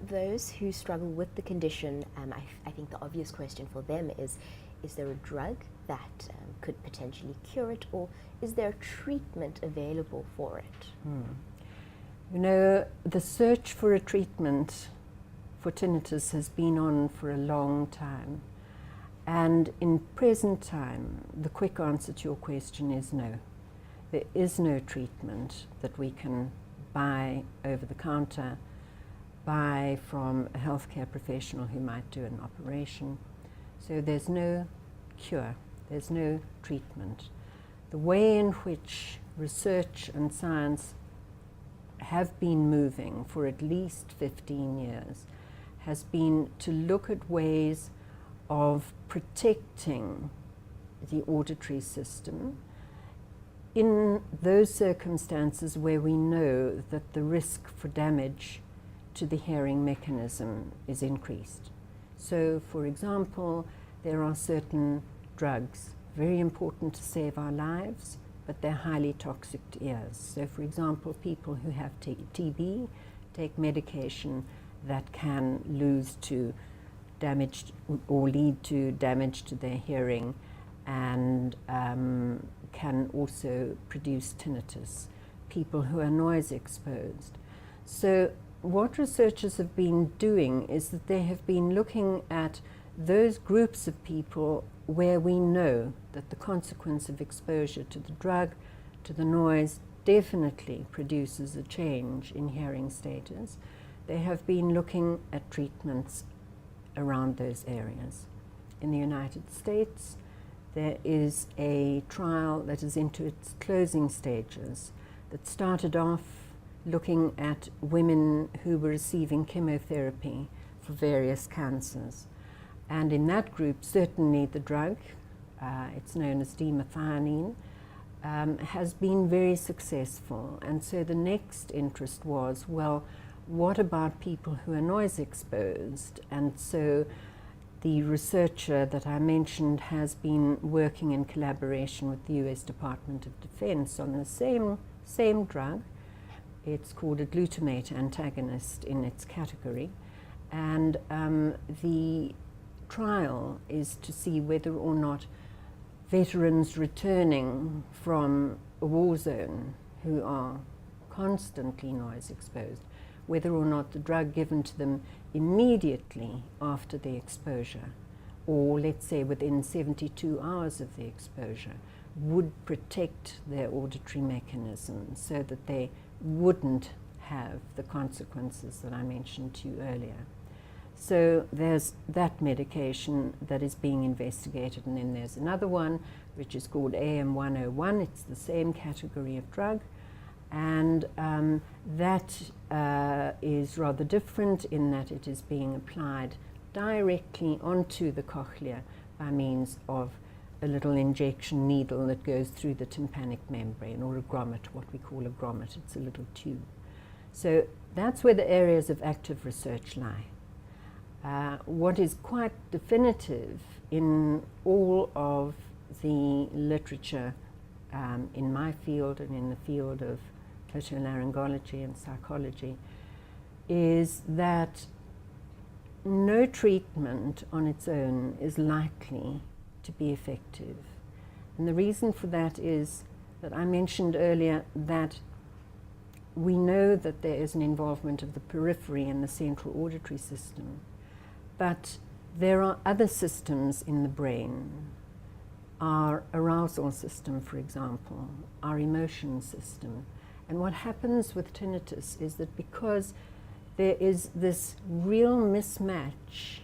those who struggle with the condition, I think the obvious question for them is there a drug that could potentially cure it, or is there treatment available for it? You know, the search for a treatment for tinnitus has been on for a long time. And in present time, the quick answer to your question is no. There is no treatment that we can buy over the counter, buy from a healthcare professional who might do an operation. So there's no cure, there's no treatment. The way in which research and science have been moving for at least 15 years has been to look at ways of protecting the auditory system in those circumstances where we know that the risk for damage to the hearing mechanism is increased. So, for example, there are certain drugs, very important to save our lives, but they're highly toxic to ears. So, for example, people who have TB take medication that can lose to damage or lead to damage to their hearing, and can also produce tinnitus. People who are noise exposed. So what researchers have been doing is that they have been looking at those groups of people where we know that the consequence of exposure to the drug, to the noise, definitely produces a change in hearing status. They have been looking at treatments around those areas. In the United States, there is a trial that is into its closing stages that started off looking at women who were receiving chemotherapy for various cancers. And in that group, certainly the drug, it's known as demethionine, has been very successful. And so the next interest was, well, what about people who are noise exposed? And so the researcher that I mentioned has been working in collaboration with the US Department of Defense on the same drug. It's called a glutamate antagonist in its category. And the trial is to see whether or not veterans returning from a war zone who are constantly noise exposed, whether or not the drug given to them immediately after the exposure, or let's say within 72 hours of the exposure, would protect their auditory mechanism so that they wouldn't have the consequences that I mentioned to you earlier. So there's that medication that is being investigated, and then there's another one which is called AM101. It's the same category of drug, and that is rather different in that it is being applied directly onto the cochlea by means of a little injection needle that goes through the tympanic membrane, or a grommet, what we call a grommet. It's a little tube. So that's where the areas of active research lie. What is quite definitive in all of the literature in my field and in the field of otolaryngology and psychology is that no treatment on its own is likely to be effective. And the reason for that is that I mentioned earlier that we know that there is an involvement of the periphery and the central auditory system, but there are other systems in the brain, our arousal system, for example, our emotion system. And what happens with tinnitus is that because there is this real mismatch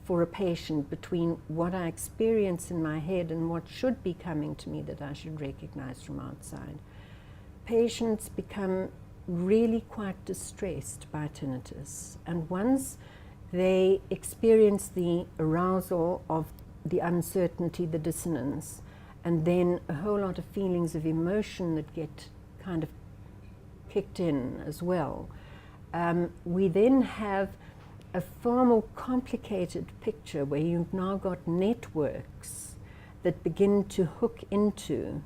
for a patient between what I experience in my head and what should be coming to me that I should recognize from outside, patients become really quite distressed by tinnitus. And once they experience the arousal of the uncertainty, the dissonance, and then a whole lot of feelings of emotion that get kind of kicked in as well, we then have a far more complicated picture where you've now got networks that begin to hook into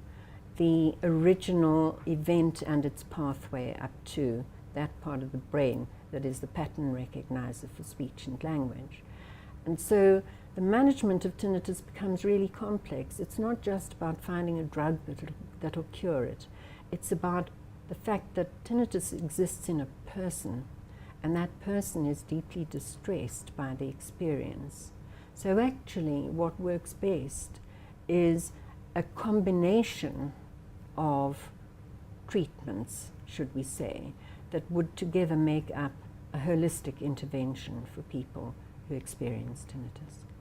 the original event and its pathway up to that part of the brain that is the pattern recognizer for speech and language. And so the management of tinnitus becomes really complex. It's not just about finding a drug that'll cure it. It's about the fact that tinnitus exists in a person, and that person is deeply distressed by the experience. So actually what works best is a combination of treatments, should we say, that would together make up a holistic intervention for people who experience tinnitus.